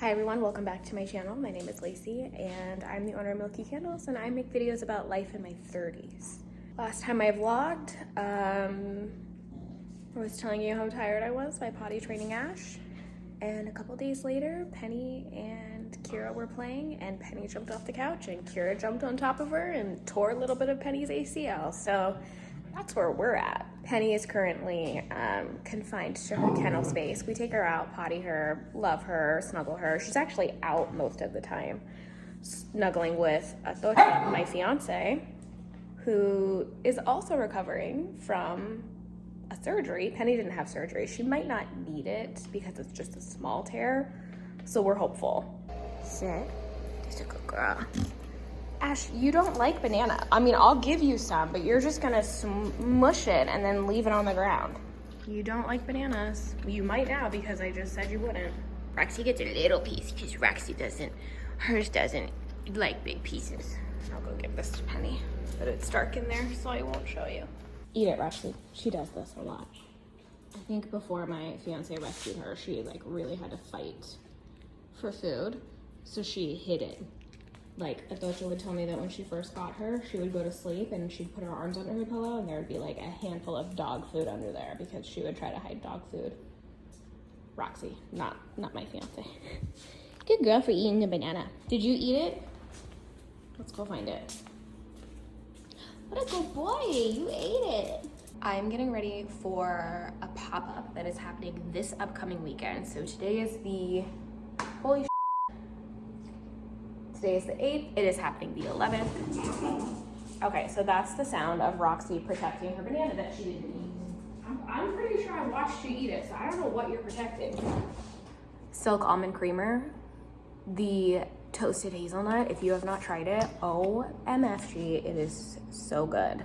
Hi everyone, welcome back to my channel. My name is Lacey and I'm the owner of Milky Candles and I make videos about life in my 30s. Last time I vlogged, I was telling you how tired I was by potty training Ash. And a couple days later, Penny and Kira were playing and Penny jumped off the couch and Kira jumped on top of her and tore a little bit of Penny's ACL. So that's where we're at. Penny is currently confined to her kennel space. We take her out, potty her, love her, snuggle her. She's actually out most of the time, snuggling with Atocha, my fiance, who is also recovering from a surgery. Penny didn't have surgery. She might not need it because it's just a small tear, so we're hopeful. Sit. Just a good girl. Ash, you don't like banana. I mean, I'll give you some, but you're just gonna smush it and then leave it on the ground. You don't like bananas. You might now because I just said you wouldn't. Roxy gets a little piece because Roxy hers doesn't like big pieces. I'll go give this to Penny, but it's dark in there, so I won't show you. Eat it, Roxy. She does this a lot. I think before my fiance rescued her, she like really had to fight for food, so she hid it. Like, Atocha would tell me that when she first got her, she would go to sleep and she'd put her arms under her pillow and there would be like a handful of dog food under there because she would try to hide dog food. Roxy, not my fiance. Good girl for eating a banana. Did you eat it? Let's go find it. What a good boy, you ate it. I'm getting ready for a pop-up that is happening this upcoming weekend. So today is the, holy Today is the 8th, it is happening the 11th. Okay, so that's the sound of Roxy protecting her banana that she didn't eat. I'm pretty sure I watched you eat it, so I don't know what you're protecting. Silk almond creamer, the toasted hazelnut. If you have not tried it, OMFG, it is so good.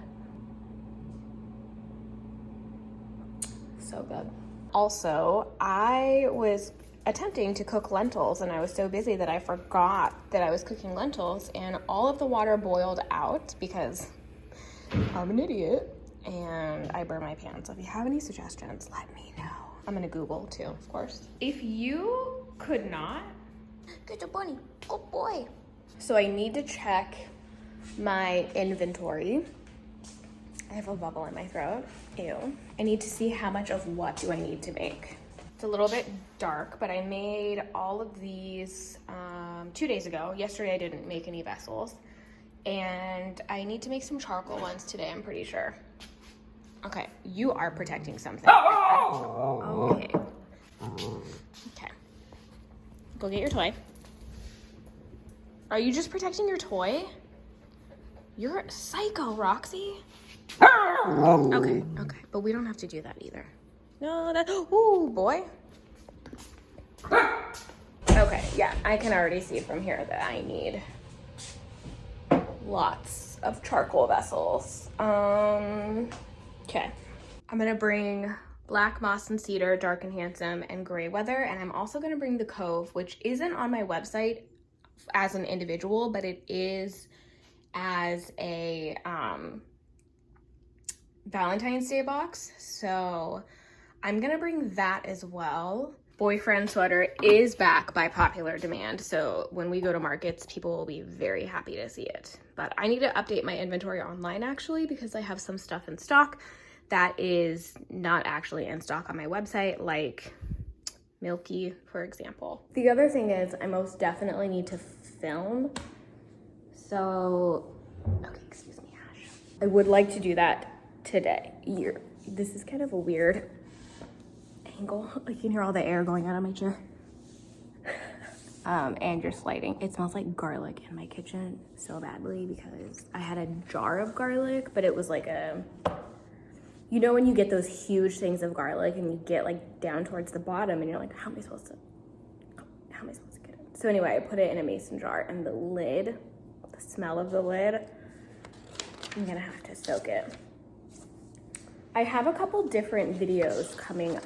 So good. Also, I was attempting to cook lentils and I was so busy that I forgot that I was cooking lentils and all of the water boiled out because I'm an idiot and I burned my pan. So if you have any suggestions, let me know. I'm gonna Google too, of course. If you could not, good bunny, good boy. So I need to check my inventory. I have a bubble in my throat, ew. I need to see how much of what do I need to make. It's a little bit dark, but I made all of these 2 days ago. Yesterday I didn't make any vessels. And I need to make some charcoal ones today, I'm pretty sure. Okay, you are protecting something. Okay. Okay. Go get your toy. Are you just protecting your toy? You're a psycho, Roxy. Okay, but we don't have to do that either. No, ooh, boy. Okay, yeah, I can already see from here that I need lots of charcoal vessels. Okay. I'm gonna bring black moss and cedar, dark and handsome, and gray weather, and I'm also gonna bring the Cove, which isn't on my website as an individual, but it is as a Valentine's Day box, so I'm gonna bring that as well. Boyfriend sweater is back by popular demand, so when we go to markets, people will be very happy to see it. But I need to update my inventory online actually because I have some stuff in stock that is not actually in stock on my website, like Milky, for example. The other thing is I most definitely need to film. So, okay, excuse me, Ash. I would like to do that today. This is kind of a weird angle. You can hear all the air going out of my chair. And you're sliding. It smells like garlic in my kitchen so badly because I had a jar of garlic, but it was like you know when you get those huge things of garlic and you get like down towards the bottom and you're like, how am I supposed to get it? So anyway, I put it in a mason jar and the lid, the smell of the lid, I'm gonna have to soak it. I have a couple different videos coming up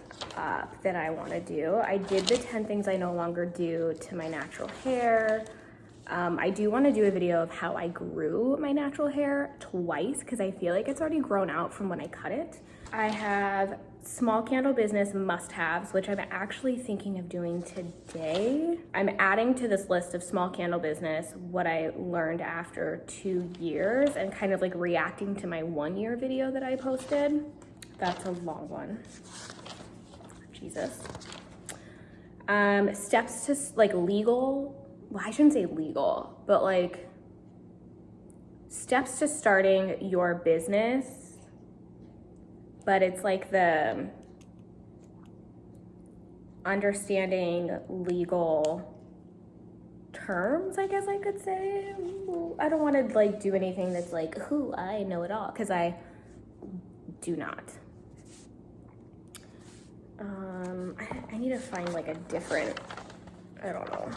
that I want to do. I did the 10 things I no longer do to my natural hair. I do want to do a video of how I grew my natural hair twice because I feel like it's already grown out from when I cut it. I have small candle business must-haves, which I'm actually thinking of doing today. I'm adding to this list of small candle business what I learned after 2 years and kind of like reacting to my 1-year video that I posted. That's a long one. Jesus. Steps to like legal, well, I shouldn't say legal, but like steps to starting your business, but it's like the understanding legal terms, I guess I could say. I don't want to like do anything that's like, ooh, I know it all, because I do not. I need to find like a different, I don't know.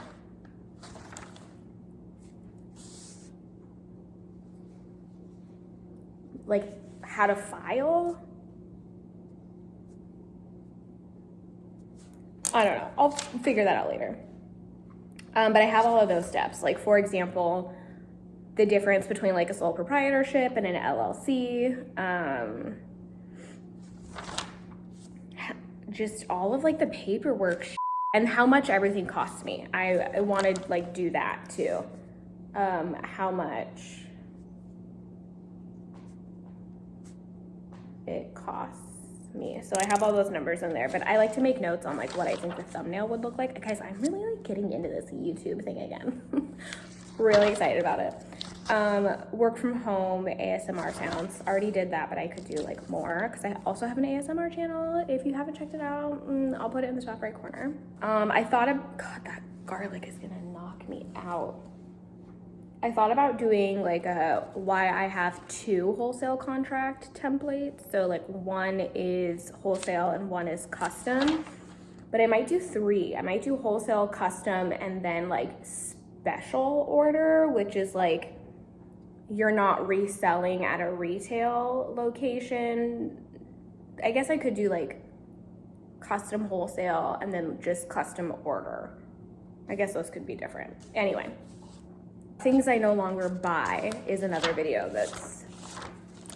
Like how to file? I don't know. I'll figure that out later. But I have all of those steps. Like, for example, the difference between like a sole proprietorship and an LLC. Just all of like the paperwork and how much everything costs me. I want to like do that too. How much it costs me. So I have all those numbers in there, but I like to make notes on like what I think the thumbnail would look like. Guys, I'm really like getting into this YouTube thing again. Really excited about it. Work from home, ASMR sounds. Already did that, but I could do like more because I also have an ASMR channel. If you haven't checked it out, I'll put it in the top right corner. I thought of, God, that garlic is gonna knock me out. I thought about doing like why I have 2 wholesale contract templates. So like one is wholesale and one is custom, but I might do 3. I might do wholesale, custom, and then like special order, which is like you're not reselling at a retail location. I guess I could do like custom wholesale and then just custom order. I guess those could be different. Anyway, things I no longer buy is another video that's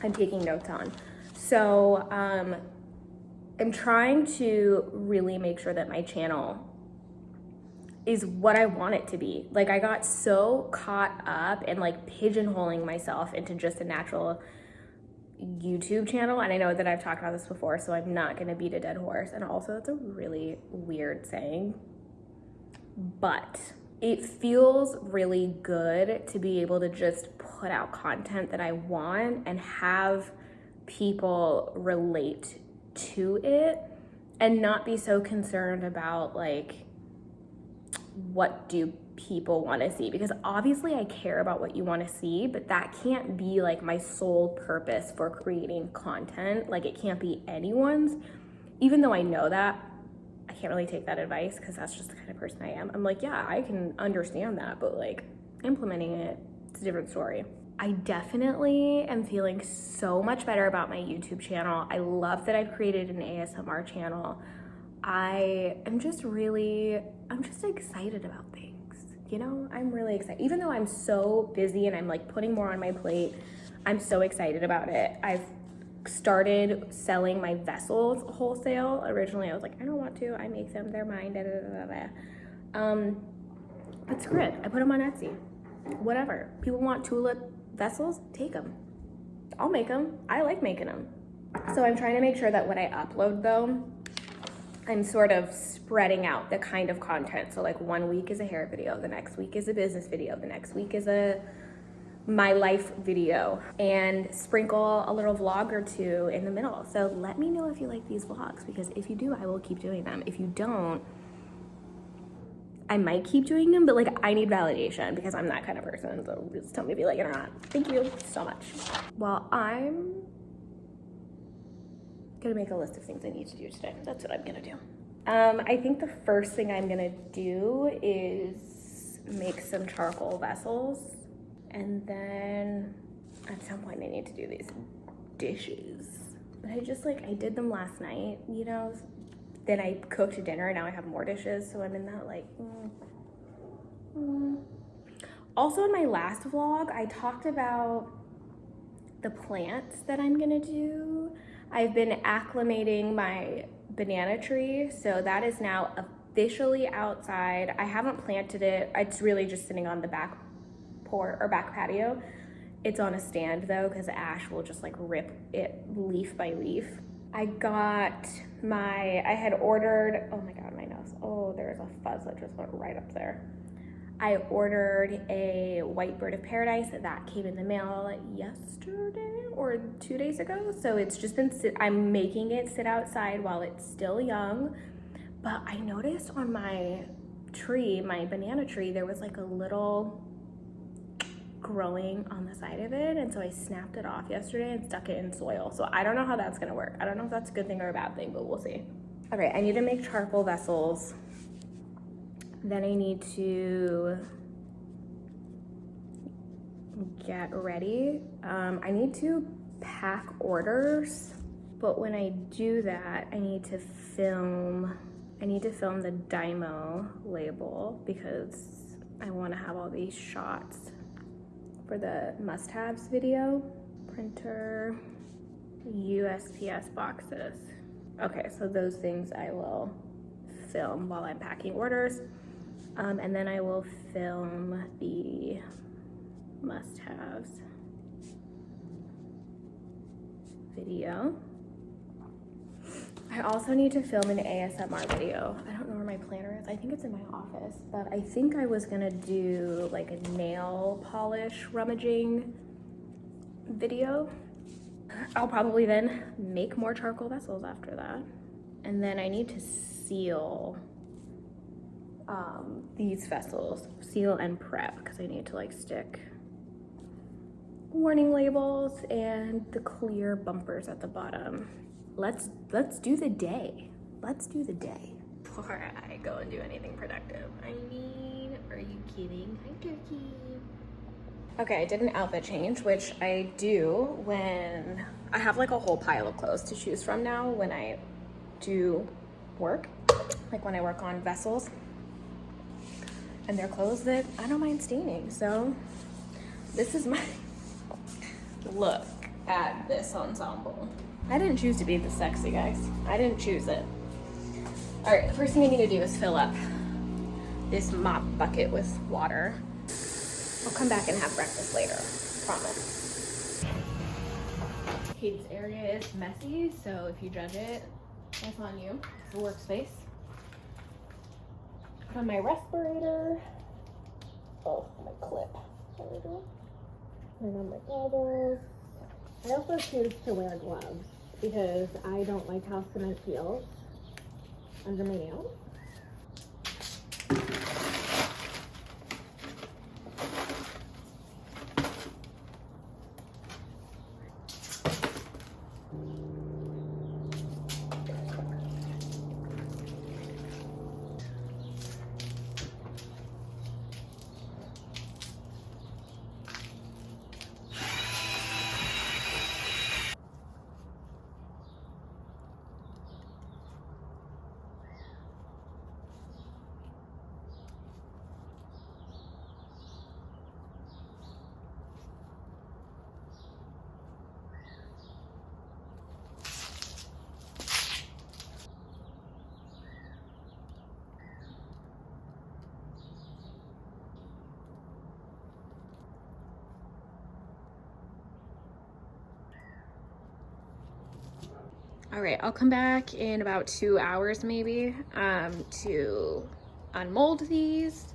I'm taking notes on. So I'm trying to really make sure that my channel is what I want it to be. Like I got so caught up in like pigeonholing myself into just a natural YouTube channel. And I know that I've talked about this before, so I'm not gonna beat a dead horse. And also that's a really weird saying, but it feels really good to be able to just put out content that I want and have people relate to it and not be so concerned about like, what do people want to see? Because obviously I care about what you want to see, but that can't be like my sole purpose for creating content. Like it can't be anyone's, even though I know that. I can't really take that advice because that's just the kind of person I am. I'm like, yeah, I can understand that, but like implementing it, it's a different story. I definitely am feeling so much better about my YouTube channel. I love that I've created an ASMR channel. I'm just excited about things, you know? I'm really excited. Even though I'm so busy and I'm like putting more on my plate, I'm so excited about it. I've started selling my vessels wholesale. Originally I was like, I don't want to, I make them, they're mine, da, da, da, da, da. But screw it, I put them on Etsy. Whatever, people want Tula vessels, take them. I'll make them, I like making them. So I'm trying to make sure that when I upload though, I'm sort of spreading out the kind of content. So like 1 week is a hair video, the next week is a business video, the next week is my life video, and sprinkle a little vlog or 2 in the middle. So let me know if you like these vlogs, because if you do, I will keep doing them. If you don't, I might keep doing them, but like I need validation because I'm that kind of person. So just tell me if you like it or not. Thank you so much. Well, I'm gonna make a list of things I need to do today. That's what I'm gonna do. I think the first thing I'm gonna do is make some charcoal vessels, and then at some point I need to do these dishes. But I did them last night, you know? Then I cooked dinner, and now I have more dishes, so I'm in that like, Also in my last vlog, I talked about the plants that I'm gonna do. I've been acclimating my banana tree, so that is now officially outside. I haven't planted it. It's really just sitting on the back back patio. It's on a stand though, because Ash will just like rip it leaf by leaf. I had ordered, oh my God, my nose. Oh, there's a fuzz that just went right up there. I ordered a white bird of paradise that came in the mail yesterday or 2 days ago. So it's just been, I'm making it sit outside while it's still young. But I noticed on my tree, my banana tree, there was like a little growing on the side of it, and so I snapped it off yesterday and stuck it in soil. So I don't know how that's gonna work. I don't know if that's a good thing or a bad thing, but we'll see. All right, I need to make charcoal vessels. Then I need to get ready. I need to pack orders, but when I do that, I need to film the Dymo label because I want to have all these shots for the must-haves video. Printer, USPS boxes. Okay, so those things I will film while I'm packing orders. And then I will film the must-haves video. I also need to film an ASMR video. I don't know where my planner is. I think it's in my office, but I think I was gonna do like a nail polish rummaging video. I'll probably then make more charcoal vessels after that. And then I need to seal these vessels, seal and prep, because I need to like stick warning labels and the clear bumpers at the bottom. Let's do the day. Let's do the day before I go and do anything productive. I mean, are you kidding? Hi, turkey. Okay, I did an outfit change, which I do when I have like a whole pile of clothes to choose from now when I do work, like when I work on vessels. And they're clothes that I don't mind staining. So this is my look at this ensemble. I didn't choose to be this sexy, guys. I didn't choose it. All right, the first thing I need to do is fill up this mop bucket with water. I'll come back and have breakfast later, promise. Okay, this area is messy, so if you judge it, that's on you. It's a workspace. Put on my respirator. Oh, my clip. There we go. Put on my goggles. I also choose to wear gloves because I don't like how cement feels under my nails. All right, I'll come back in about 2 hours maybe to unmold these.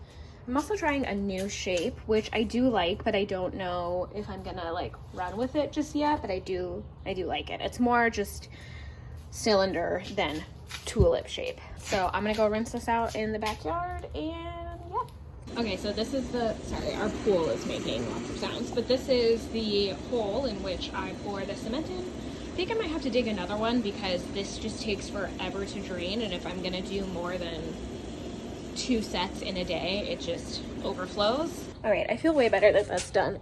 I'm also trying a new shape, which I do like, but I don't know if I'm gonna like run with it just yet, but I do like it. It's more just cylinder than tulip shape. So I'm gonna go rinse this out in the backyard and yeah. Okay, so this is sorry, our pool is making lots of sounds, but this is the hole in which I pour the cement in. I think I might have to dig another one because this just takes forever to drain, and if I'm gonna do more than 2 sets in a day, it just overflows. All right, I feel way better that that's done.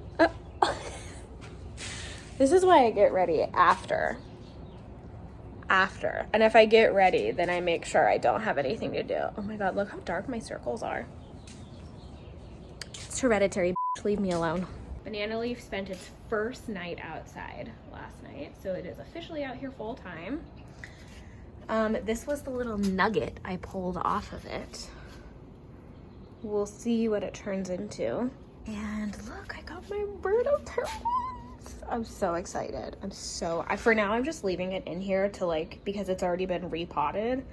This is why I get ready after. And if I get ready, then I make sure I don't have anything to do. Oh my God, look how dark my circles are. It's hereditary, leave me alone. Banana Leaf spent its first night outside last night, so it is officially out here full time. This was the little nugget I pulled off of it. We'll see what it turns into. And look, I got my bird of paradise. I'm so excited. For now, I'm just leaving it in here to like, because it's already been repotted,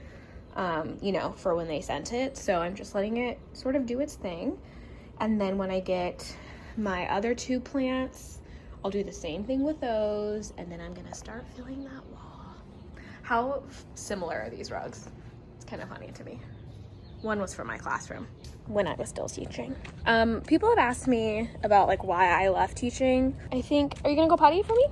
you know, for when they sent it. So I'm just letting it sort of do its thing. And then when I get my other 2 plants, I'll do the same thing with those. And then I'm gonna start filling that wall. How similar are these rugs? It's kind of funny to me. One was from my classroom when I was still teaching. People have asked me about like why I left teaching. I think, are you gonna go potty for me?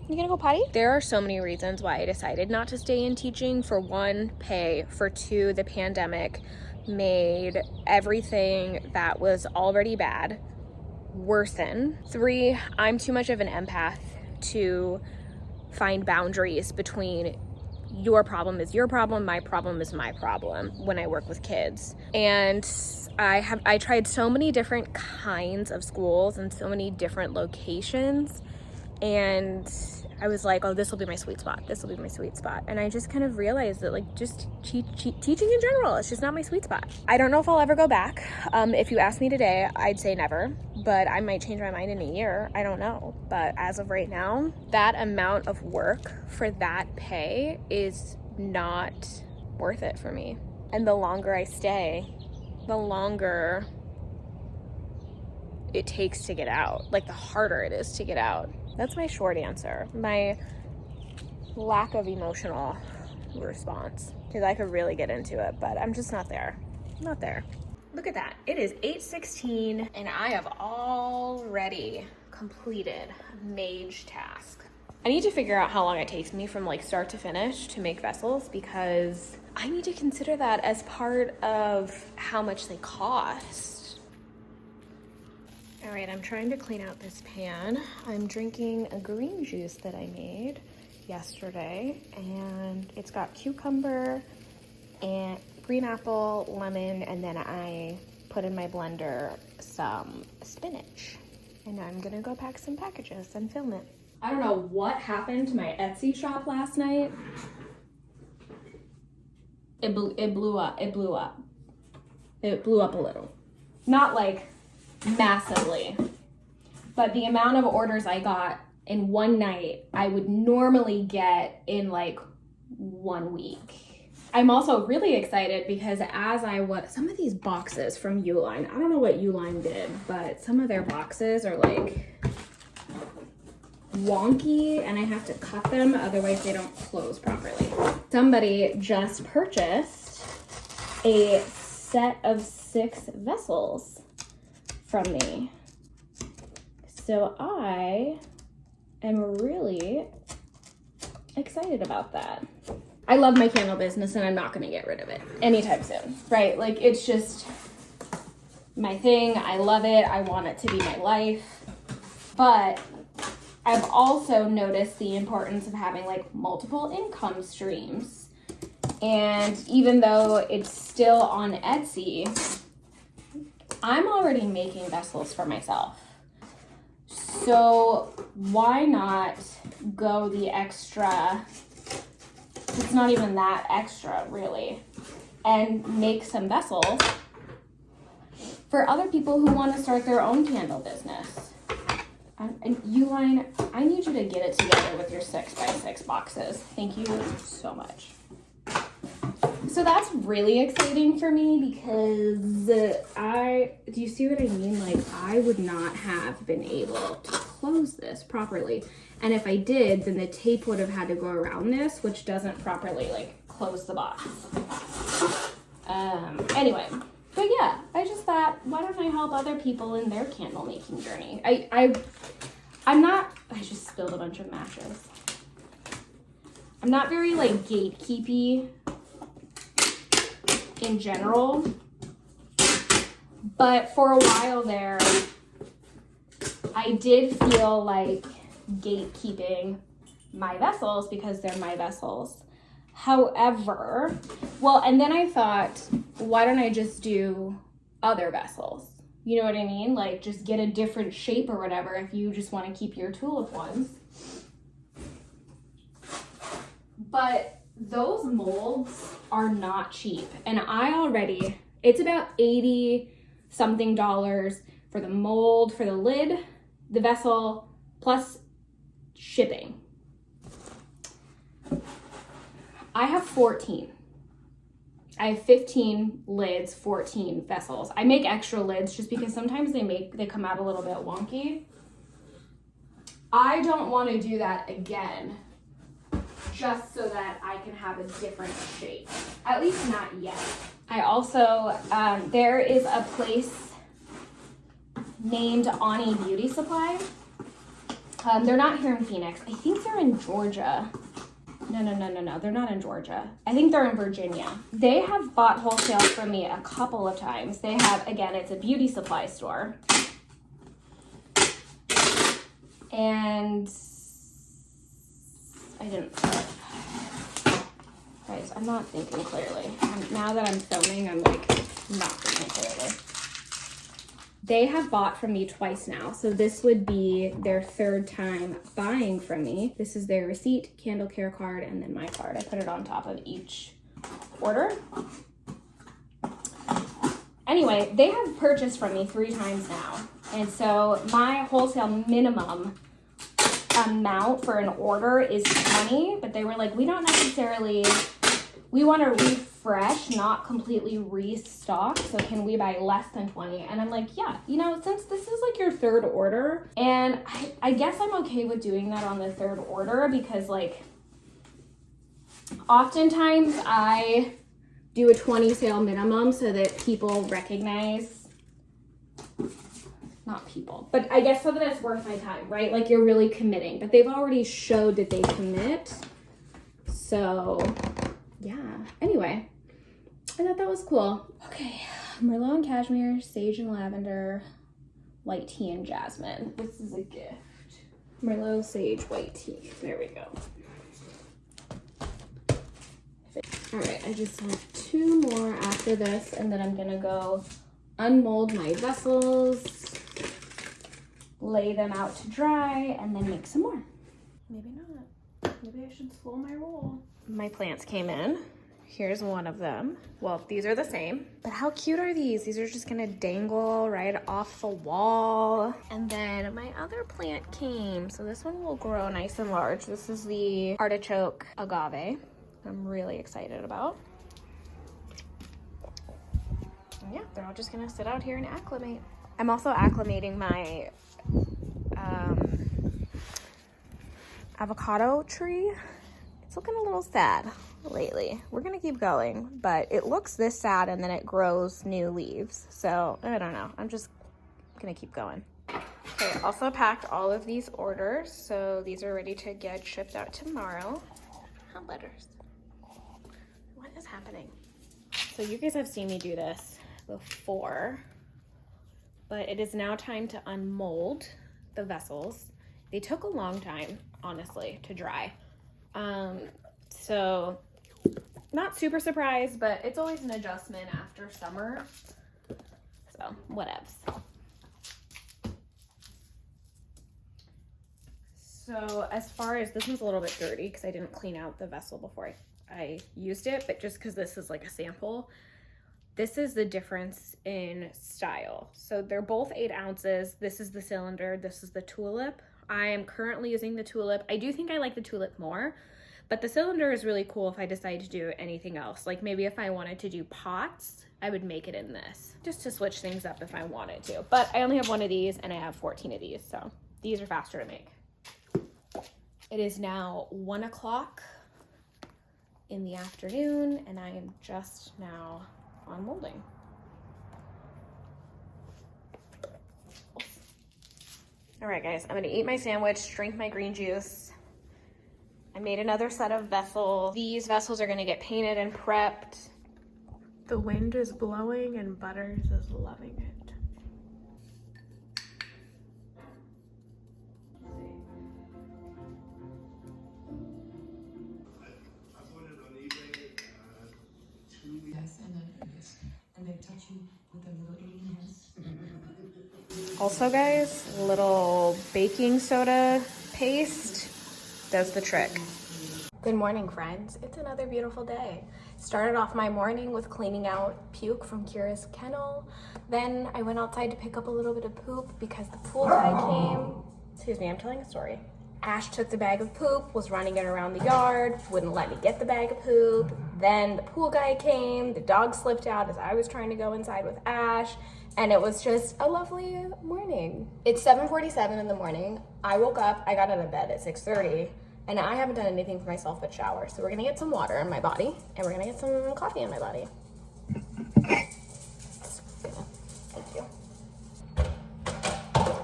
You gonna go potty? There are so many reasons why I decided not to stay in teaching. For 1, pay. For 2, the pandemic made everything that was already bad worsen. 3, I'm too much of an empath to find boundaries between your problem is your problem, my problem is my problem when I work with kids. And I tried so many different kinds of schools and so many different locations, and I was like, oh, this will be my sweet spot. This will be my sweet spot. And I just kind of realized that like just teaching in general, it's just not my sweet spot. I don't know if I'll ever go back. If you asked me today, I'd say never, but I might change my mind in a year. I don't know. But as of right now, that amount of work for that pay is not worth it for me. And the longer I stay, the longer it takes to get out. Like the harder it is to get out. That's my short answer. My lack of emotional response, because I could really get into it, but I'm just not there. Not there. Look at that. It is 8:16 and I have already completed a mage task. I need to figure out how long it takes me from like start to finish to make vessels, because I need to consider that as part of how much they cost. All right, I'm trying to clean out this pan. I'm drinking a green juice that I made yesterday, and it's got cucumber and green apple, lemon, and then I put in my blender some spinach. And I'm gonna go pack some packages and film it. I don't know what happened to my Etsy shop last night. It blew up. It blew up a little. Not like massively, but the amount of orders I got in one night I would normally get in like 1 week. I'm also really excited because some of these boxes from Uline, I don't know what Uline did, but some of their boxes are like wonky and I have to cut them, otherwise they don't close properly. Somebody just purchased a set of 6 vessels from me. So I am really excited about that. I love my candle business and I'm not gonna get rid of it anytime soon, right? Like it's just my thing. I love it. I want it to be my life. But I've also noticed the importance of having like multiple income streams. And even though it's still on Etsy, I'm already making vessels for myself. So why not go the extra, it's not even that extra really, and make some vessels for other people who want to start their own candle business. And Uline, I need you to get it together with your 6x6 boxes. Thank you so much. So that's really exciting for me because do you see what I mean? Like I would not have been able to close this properly. And if I did, then the tape would have had to go around this, which doesn't properly like close the box. Anyway, but yeah, I just thought, why don't I help other people in their candle making journey? I just spilled a bunch of matches. I'm not very like gatekeepy in general, but for a while there, I did feel like gatekeeping my vessels because they're my vessels. However, and then I thought, why don't I just do other vessels? You know what I mean? Like, just get a different shape or whatever if you just want to keep your tulip ones. But those molds are not cheap. And it's about 80 something dollars for the mold, for the lid, the vessel, plus shipping. I have 14. I have 15 lids, 14 vessels. I make extra lids just because sometimes they come out a little bit wonky. I don't want to do that again just so that I can have a different shape. At least not yet. I also, there is a place named Ani Beauty Supply. They're not here in Phoenix. I think they're in Georgia. No. They're not in Georgia. I think they're in Virginia. They have bought wholesale from me a couple of times. They have, again, it's a beauty supply store. And I didn't, guys, I'm not thinking clearly. Now that I'm filming, I'm like not thinking clearly. They have bought from me twice now, so this would be their third time buying from me. This is their receipt, candle care card, and then my card. I put it on top of each order. Anyway, they have purchased from me 3 times now, and so my wholesale minimum amount for an order is 20, but they were like, we don't necessarily, we want to refresh, not completely restock, so can we buy less than 20? And I'm like, yeah, you know, since this is like your 3rd order, and I guess I'm okay with doing that on the 3rd order because like oftentimes I do a 20 sale minimum so that people recognize, not people, but I guess so that it's worth my time, right? Like you're really committing, but they've already showed that they commit. So yeah, anyway, I thought that was cool. Okay, Merlot and Cashmere, Sage and Lavender, White Tea and Jasmine. This is a gift. Merlot, Sage, White Tea. There we go. All right, I just have 2 more after this, and then I'm gonna go unmold my vessels, lay them out to dry, and then make some more. Maybe not. Maybe I should slow my roll. My plants came in. Here's one of them. Well, these are the same, but how cute are these? These are just gonna dangle right off the wall. And then my other plant came. So this one will grow nice and large. This is the artichoke agave. I'm really excited about. And yeah, they're all just gonna sit out here and acclimate. I'm also acclimating my avocado tree. It's looking a little sad lately. We're gonna keep going, but it looks this sad and then it grows new leaves. So I don't know, I'm just gonna keep going. Okay, also packed all of these orders. So these are ready to get shipped out tomorrow. Hot letters. What is happening? So you guys have seen me do this before, but it is now time to unmold the vessels. They took a long time, honestly, to dry. So not super surprised, but it's always an adjustment after summer. So whatevs. So as far as, this one's a little bit dirty because I didn't clean out the vessel before I used it, but just because this is like a sample, this is the difference in style. So they're both 8 ounces. This is the cylinder, this is the tulip. I am currently using the tulip. I do think I like the tulip more, but the cylinder is really cool if I decide to do anything else. Like maybe if I wanted to do pots, I would make it in this, just to switch things up if I wanted to. But I only have 1 of these and I have 14 of these, so these are faster to make. It is now 1 o'clock in the afternoon and I am just now unmolding. All right, guys, I'm gonna eat my sandwich, drink my green juice. I made another set of vessels. These vessels are gonna get painted and prepped. The wind is blowing and Butters is loving it. Yes, and they touch you with their little alien hands. Also guys, a little baking soda paste does the trick. Good morning, friends. It's another beautiful day. Started off my morning with cleaning out puke from Kira's kennel. Then I went outside to pick up a little bit of poop because the pool guy came. Excuse me, I'm telling a story. Ash took the bag of poop, was running it around the yard, wouldn't let me get the bag of poop. Then the pool guy came, the dog slipped out as I was trying to go inside with Ash, and it was just a lovely morning. It's 7:47 in the morning. I woke up, I got out of bed at 6:30, and I haven't done anything for myself but shower. So we're gonna get some water in my body, and we're gonna get some coffee in my body. Thank you.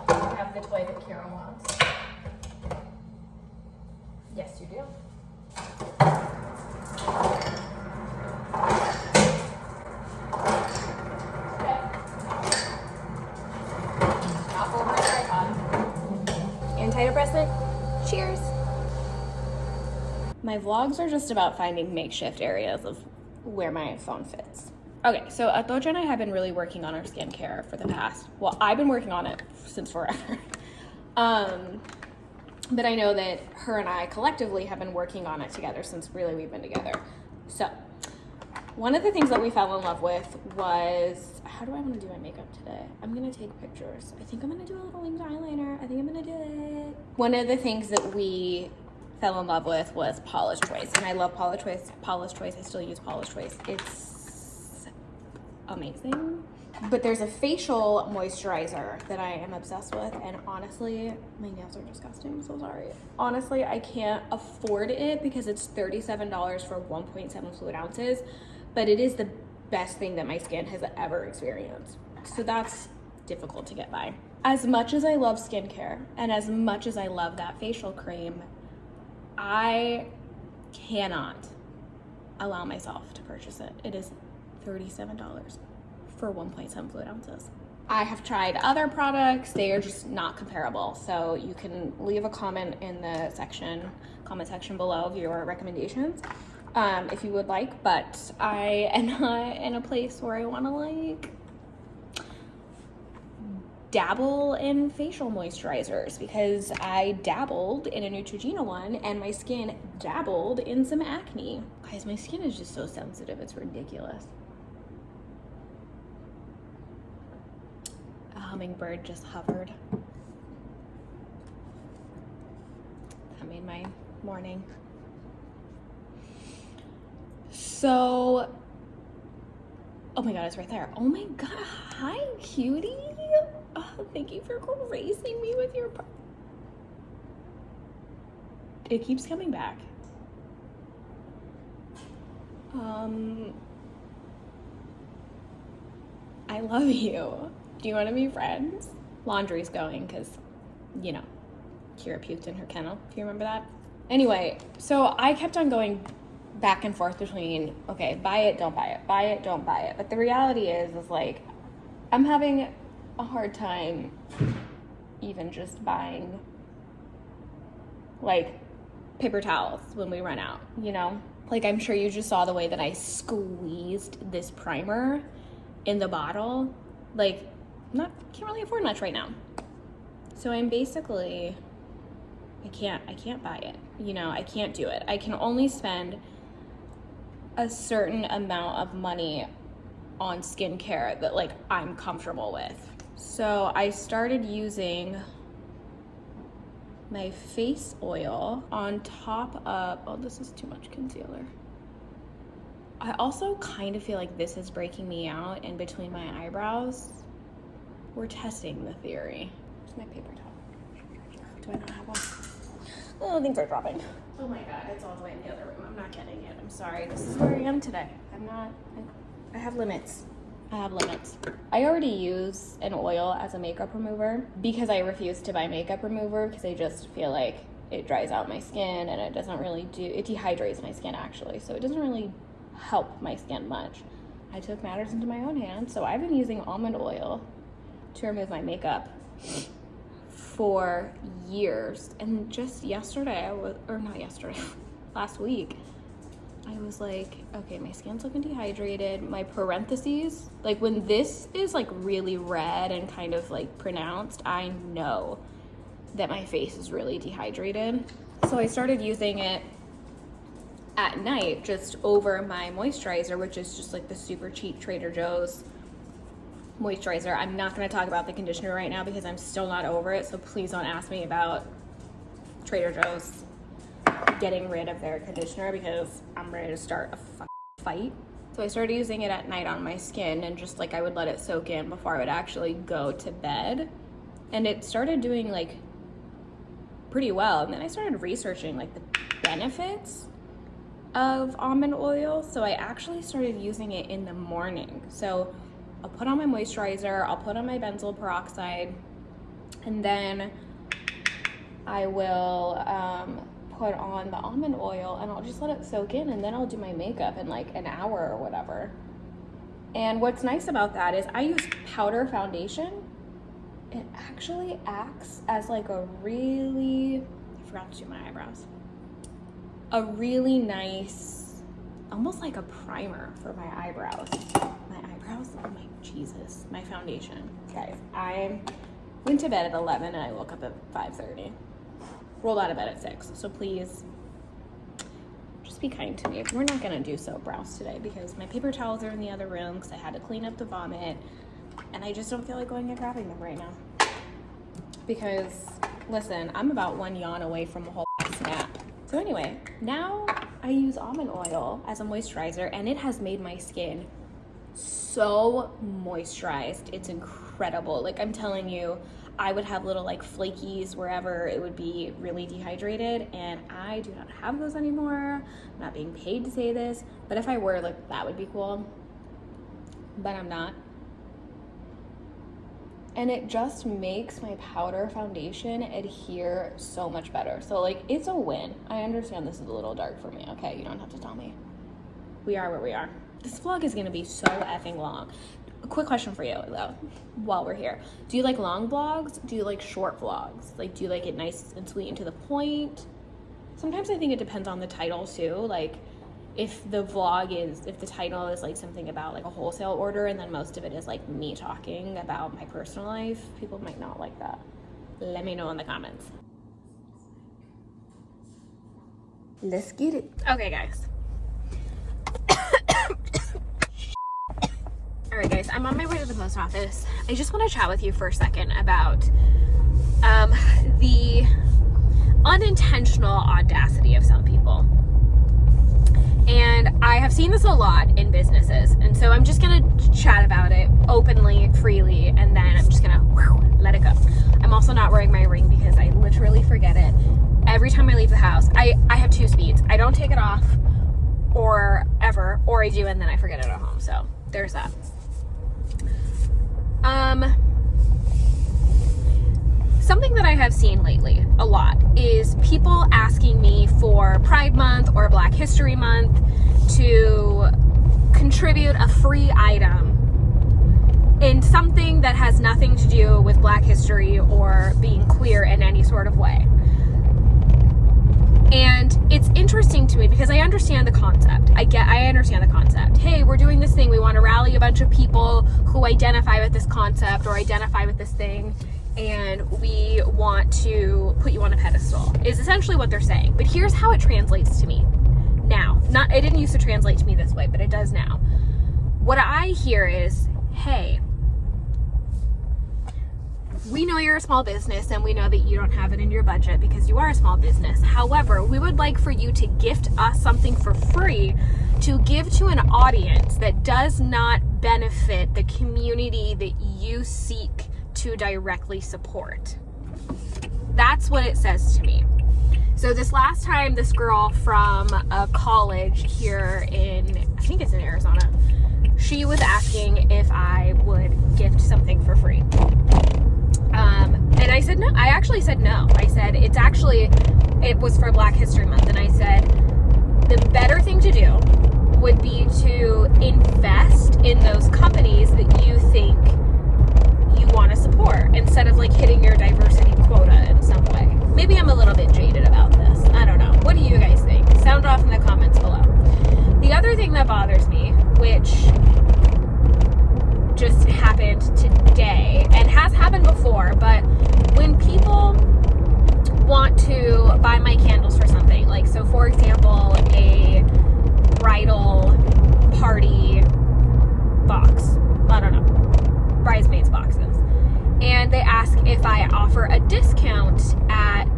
I have the toy that Kira wants. Yes, you do. Okay. Knock over my tripod. Antidepressant. Cheers. My vlogs are just about finding makeshift areas of where my phone fits. Okay, so Atocha and I have been really working on our skincare for the past, well, I've been working on it since forever. But I know that her and I collectively have been working on it together since really we've been together. So one of the things that we fell in love with was, how do I want to do my makeup today? I'm going to take pictures. I think I'm going to do a little winged eyeliner. I think I'm going to do it. One of the things that we fell in love with was Polish Choice. And I love Polish Choice. Polish Choice. I still use Polish Choice. It's amazing. But there's a facial moisturizer that I am obsessed with, and honestly, my nails are disgusting, I'm so sorry. Honestly, I can't afford it because it's $37 for 1.7 fluid ounces, but it is the best thing that my skin has ever experienced. So that's difficult to get by. As much as I love skincare, and as much as I love that facial cream, I cannot allow myself to purchase it. It is $37. For 1.7 fluid ounces. I have tried other products, they are just not comparable. So you can leave a comment in the comment section below of your recommendations if you would like, but I am not in a place where I wanna like dabble in facial moisturizers because I dabbled in a Neutrogena one and my skin dabbled in some acne. Guys, my skin is just so sensitive, it's ridiculous. Hummingbird just hovered. That made my morning. So, oh my god, it's right there. Oh my god, hi cutie. Oh, thank you for gracing me with your it keeps coming back. I love you. Do you want to be friends? Laundry's going because, you know, Kira puked in her kennel, if you remember that. Anyway, so I kept on going back and forth between, okay, buy it, don't buy it, buy it, don't buy it. But the reality is like, I'm having a hard time even just buying, like, paper towels when we run out, you know? Like, I'm sure you just saw the way that I squeezed this primer in the bottle. Like, can't really afford much right now. So I'm basically, I can't buy it. You know, I can't do it. I can only spend a certain amount of money on skincare that like I'm comfortable with. So I started using my face oil on top of, oh, this is too much concealer. I also kind of feel like this is breaking me out in between my eyebrows. We're testing the theory. Where's my paper towel? Do I not have one? Oh, things are dropping. Oh my god, it's all the way in the other room. I'm not getting it. I'm sorry. This is where I am today. I have limits. I already use an oil as a makeup remover because I refuse to buy makeup remover because I just feel like it dries out my skin and it doesn't really it dehydrates my skin actually. So it doesn't really help my skin much. I took matters into my own hands. So I've been using almond oil to remove my makeup for years, and just yesterday last week I was like, okay, my skin's looking dehydrated. My parentheses, like when this is like really red and kind of like pronounced, I know that my face is really dehydrated. So I started using it at night just over my moisturizer, which is just like the super cheap Trader Joe's moisturizer. I'm not going to talk about the conditioner right now because I'm still not over it, so please don't ask me about Trader Joe's getting rid of their conditioner because I'm ready to start a fight. So I started using it at night on my skin, and just like I would let it soak in before I would actually go to bed, and it started doing like pretty well. And then I started researching like the benefits of almond oil, so I actually started using it in the morning. So I'll put on my moisturizer, I'll put on my benzoyl peroxide, and then I will put on the almond oil, and I'll just let it soak in, and then I'll do my makeup in like an hour or whatever. And what's nice about that is I use powder foundation. It actually acts as like a really, I forgot to do my eyebrows, a really nice, almost like a primer for my eyebrows. Oh my Jesus, my foundation. Guys, I went to bed at 11 and I woke up at 5:30. Rolled out of bed at 6. So please, just be kind to me. We're not gonna do soap brows today because my paper towels are in the other room because I had to clean up the vomit, and I just don't feel like going and grabbing them right now. Because, listen, I'm about one yawn away from a whole snap. So anyway, now I use almond oil as a moisturizer, and it has made my skin so moisturized. It's incredible. Like, I'm telling you, I would have little like flakies wherever it would be really dehydrated, and I do not have those anymore. I'm not being paid to say this, but if I were, like, that would be cool, but I'm not. And it just makes my powder foundation adhere so much better. So like, it's a win. I understand this is a little dark for me. Okay, you don't have to tell me. We are where we are. This vlog is gonna be so effing long. A quick question for you though, while we're here. Do you like long vlogs? Do you like short vlogs? Like, do you like it nice and sweet and to the point? Sometimes I think it depends on the title too. Like, if the title is like something about like a wholesale order and then most of it is like me talking about my personal life, people might not like that. Let me know in the comments. Let's get it. Okay, guys. All right, guys, I'm on my way to the post office. I just want to chat with you for a second about the unintentional audacity of some people. And I have seen this a lot in businesses. And so I'm just going to chat about it openly, freely, and then I'm just going to let it go. I'm also not wearing my ring because I literally forget it every time I leave the house. I have 2 speeds. I don't take it off or ever, or I do and then I forget it at home. So there's that. Something that I have seen lately a lot is people asking me for Pride Month or Black History Month to contribute a free item in something that has nothing to do with Black history or being queer in any sort of way. And it's interesting to me because I understand the concept. I understand the concept. Hey, we're doing this thing. We want to rally a bunch of people who identify with this concept or identify with this thing, and we want to put you on a pedestal, is essentially what they're saying. But here's how it translates to me now. It didn't used to translate to me this way, but it does now. What I hear is, hey, we know you're a small business and we know that you don't have it in your budget because you are a small business. However, we would like for you to gift us something for free to give to an audience that does not benefit the community that you seek to directly support. That's what it says to me. So this last time, this girl from a college here I think it's in Arizona, she was asking if I would gift something for free. And I said no. I actually said no. I said it was for Black History Month, and I said the better thing to do would be to invest in those companies that you think you want to support instead of like hitting your diversity quota in some way. Maybe I'm a little bit jaded about this. I don't know. What do you guys think? Sound off in the comments below. thing that bothers me, which just happened today and has happened before, but when people want to buy my candles for something, like, so for example, a bridal party box, I don't know, bridesmaids boxes, and they ask if I offer a discount at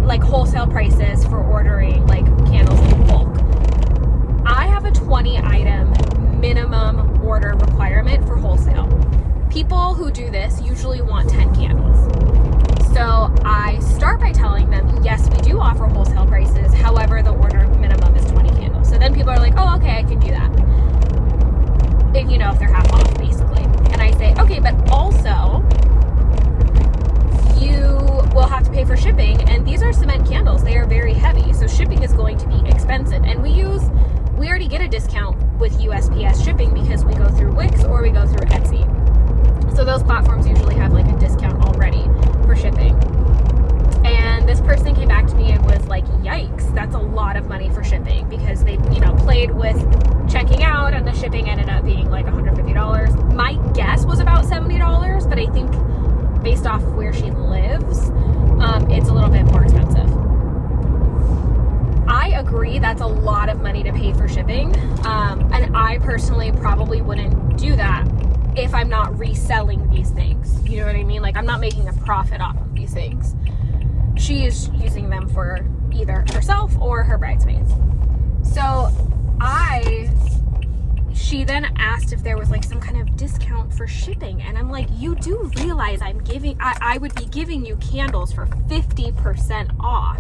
like wholesale prices for ordering like candles in bulk. I have a 20 item minimum order requirement for wholesale. People who do this usually want 10 candles. So I start by telling them, yes, we do offer wholesale prices. However, the order minimum is 20 candles. So then people are like, oh, okay, I can do that. If, you know, if they're half off, basically. And I say, okay, but also you will have to pay for shipping. And these are cement candles. They are very heavy. So shipping is going to be expensive. And we already get a discount with USPS shipping because we go through Wix or we go through Etsy. So those platforms usually have like a discount already for shipping. And this person came back to me and was like, yikes, that's a lot of money for shipping, because they, you know, played with checking out and the shipping ended up being like $150. My guess was about $70, but I think based off of where she lives, it's a little bit more expensive. I agree that's a lot of money to pay for shipping, and I personally probably wouldn't do that if I'm not reselling these things. You know what I mean? Like, I'm not making a profit off of these things. She is using them for either herself or her bridesmaids. So she then asked if there was like some kind of discount for shipping, and I'm like, you do realize I would be giving you candles for 50% off,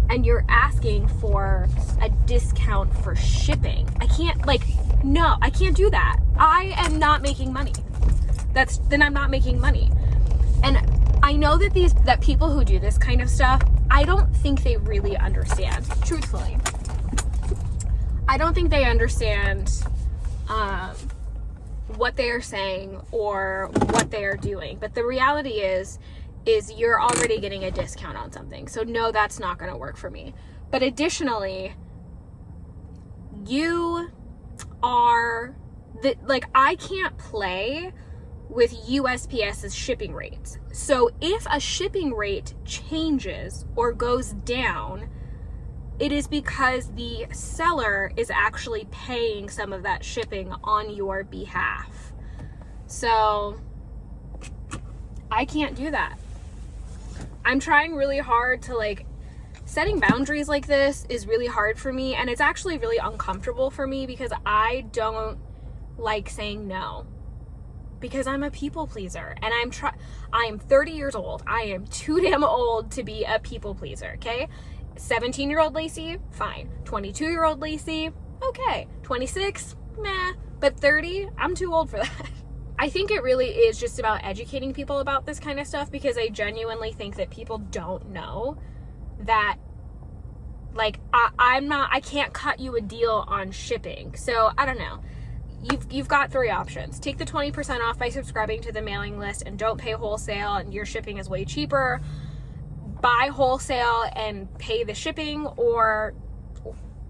and you're asking for a discount for shipping. I can't, like, no, I can't do that. I am not making money. Then I'm not making money. And I know that people who do this kind of stuff, I don't think they really understand, truthfully. I don't think they understand what they are saying or what they are doing. But the reality is you're already getting a discount on something. So no, that's not going to work for me. But additionally, you are like, I can't play with USPS's shipping rates. So if a shipping rate changes or goes down, it is because the seller is actually paying some of that shipping on your behalf. So I can't do that. I'm trying really hard to, like, setting boundaries like this is really hard for me, and it's actually really uncomfortable for me because I don't like saying no, because I'm a people pleaser, and I am 30 years old. I am too damn old to be a people pleaser, okay? 17-year-old Lacey, fine. 22-year-old Lacey, okay. 26, meh. But 30, I'm too old for that. I think it really is just about educating people about this kind of stuff, because I genuinely think that people don't know that, like, I can't cut you a deal on shipping. So I don't know. You've got three options. Take the 20% off by subscribing to the mailing list and don't pay wholesale, and your shipping is way cheaper. Buy wholesale and pay the shipping, or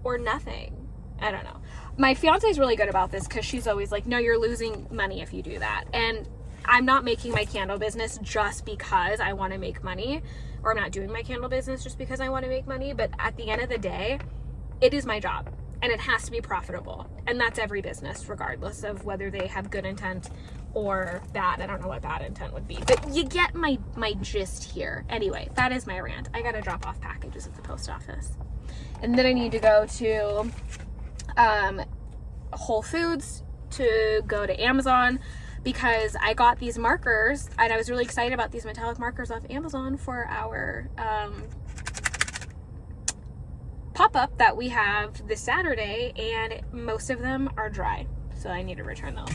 nothing. I don't know. My fiance is really good about this, because she's always like, no, you're losing money if you do that. And I'm not making my candle business just because I want to make money, or I'm not doing my candle business just because I want to make money. But at the end of the day, it is my job, and it has to be profitable. And that's every business, regardless of whether they have good intent or bad. I don't know what bad intent would be, but you get my gist here. Anyway, that is my rant. I gotta drop off packages at the post office, and then I need to go to Whole Foods to go to Amazon, because I got these markers, and I was really excited about these metallic markers off Amazon for our pop-up that we have this Saturday, and most of them are dry, so I need to return those.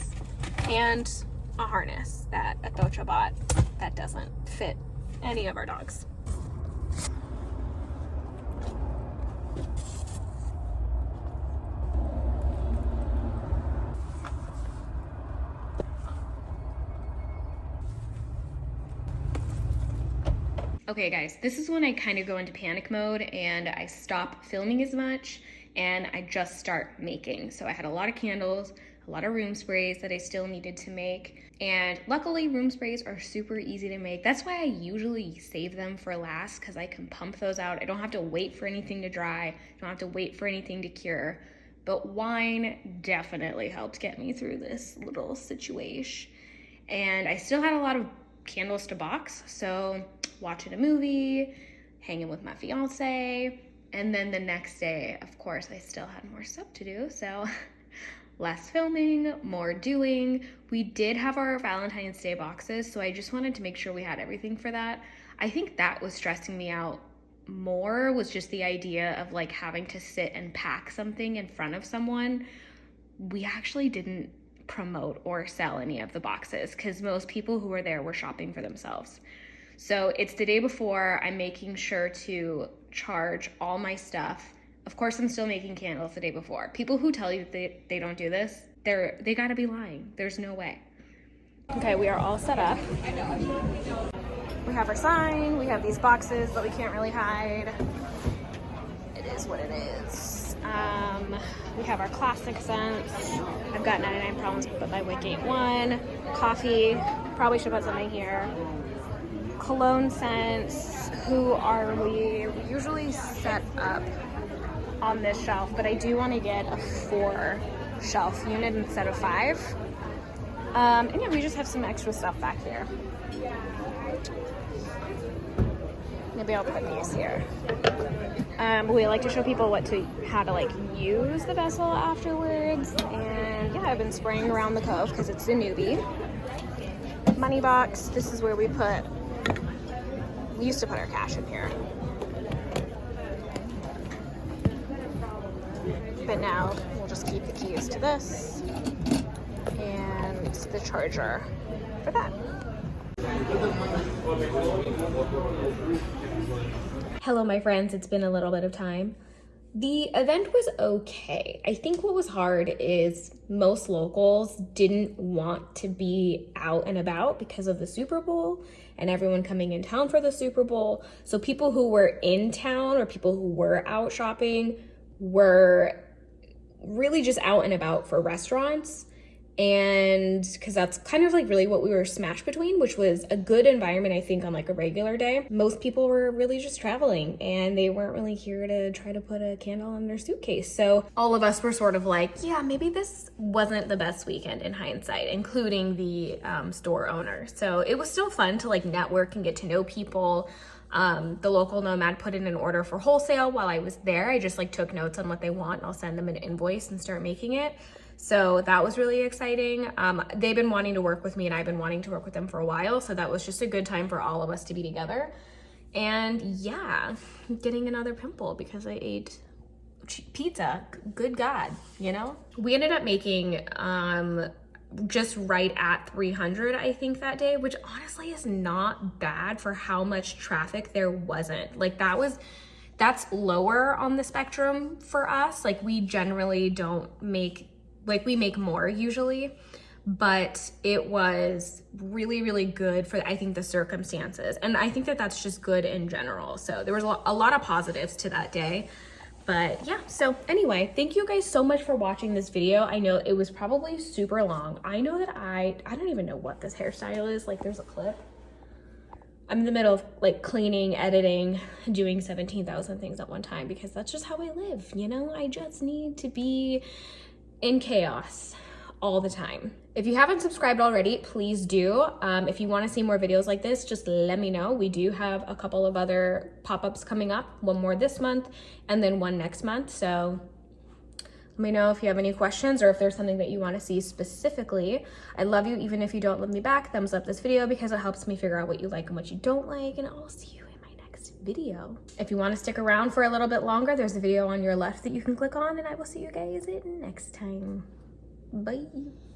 And a harness that Atocha bought that doesn't fit any of our dogs. Okay guys, this is when I kind of go into panic mode and I stop filming as much, and I just start making. So I had a lot of candles, a lot of room sprays that I still needed to make. And luckily room sprays are super easy to make. That's why I usually save them for last, because I can pump those out. I don't have to wait for anything to dry. I don't have to wait for anything to cure. But wine definitely helped get me through this little situation. And I still had a lot of candles to box. So watching a movie, hanging with my fiance. And then the next day, of course, I still had more stuff to do. So less filming, more doing. We did have our Valentine's Day boxes, so I just wanted to make sure we had everything for that. I think that was stressing me out more, was just the idea of like having to sit and pack something in front of someone. We actually didn't promote or sell any of the boxes because most people who were there were shopping for themselves. So it's the day before. I'm making sure to charge all my stuff. Of course, I'm still making candles the day before. People who tell you that they don't do this, they gotta be lying. There's no way. Okay, we are all set up. We have our sign, we have these boxes that we can't really hide. It is what it is. We have our classic scents. I've got 99 Problems but by Wick 81. Coffee, probably should put something here. Cologne scents. Who are we? We usually set up on this shelf, but I do want to get a 4 shelf unit instead of 5. And yeah, we just have some extra stuff back here. Maybe I'll put these here. We like to show people how to like use the vessel afterwards. And yeah, I've been spraying around the cove because it's a newbie. Money box. This is where we used to put our cash in here. But now we'll just keep the keys to this and the charger for that. Hello, my friends. It's been a little bit of time. The event was okay. I think what was hard is most locals didn't want to be out and about because of the Super Bowl and everyone coming in town for the Super Bowl. So people who were in town or people who were out shopping were really just out and about for restaurants. And because that's kind of like really what we were smashed between, which was a good environment, I think, on like a regular day. Most people were really just traveling and they weren't really here to try to put a candle in their suitcase. So all of us were sort of like, yeah, maybe this wasn't the best weekend in hindsight, including the store owner. So it was still fun to like network and get to know people. The local nomad put in an order for Wholesale while I was there. I just like took notes on what they want and I'll send them an invoice and start making it. So that was really exciting. They've been wanting to work with me and I've been wanting to work with them for a while. So that was just a good time for all of us to be together. And yeah, getting another pimple because I ate pizza. Good God, you know? We ended up making just right at 300, I think, that day, which honestly is not bad for how much traffic there wasn't. Like that's lower on the spectrum for us. Like we generally don't make, like we make more usually, but it was really, really good for, I think, the circumstances. And I think that that's just good in general. So there was a lot of positives to that day. But yeah, so anyway, thank you guys so much for watching this video. I know it was probably super long. I know that I don't even know what this hairstyle is. Like there's a clip. I'm in the middle of like cleaning, editing, doing 17,000 things at one time because that's just how I live, you know? I just need to be in chaos all the time. If you haven't subscribed already, please do. If you want to see more videos like this, just let me know. We do have a couple of other pop-ups coming up, one more this month and then one next month. So let me know if you have any questions or if there's something that you want to see specifically. I love you even if you don't love me back. Thumbs up this video because it helps me figure out what you like and what you don't like, and I'll see you in my next video. If you want to stick around for a little bit longer, there's a video on your left that you can click on, and I will see you guys in next time. Bye.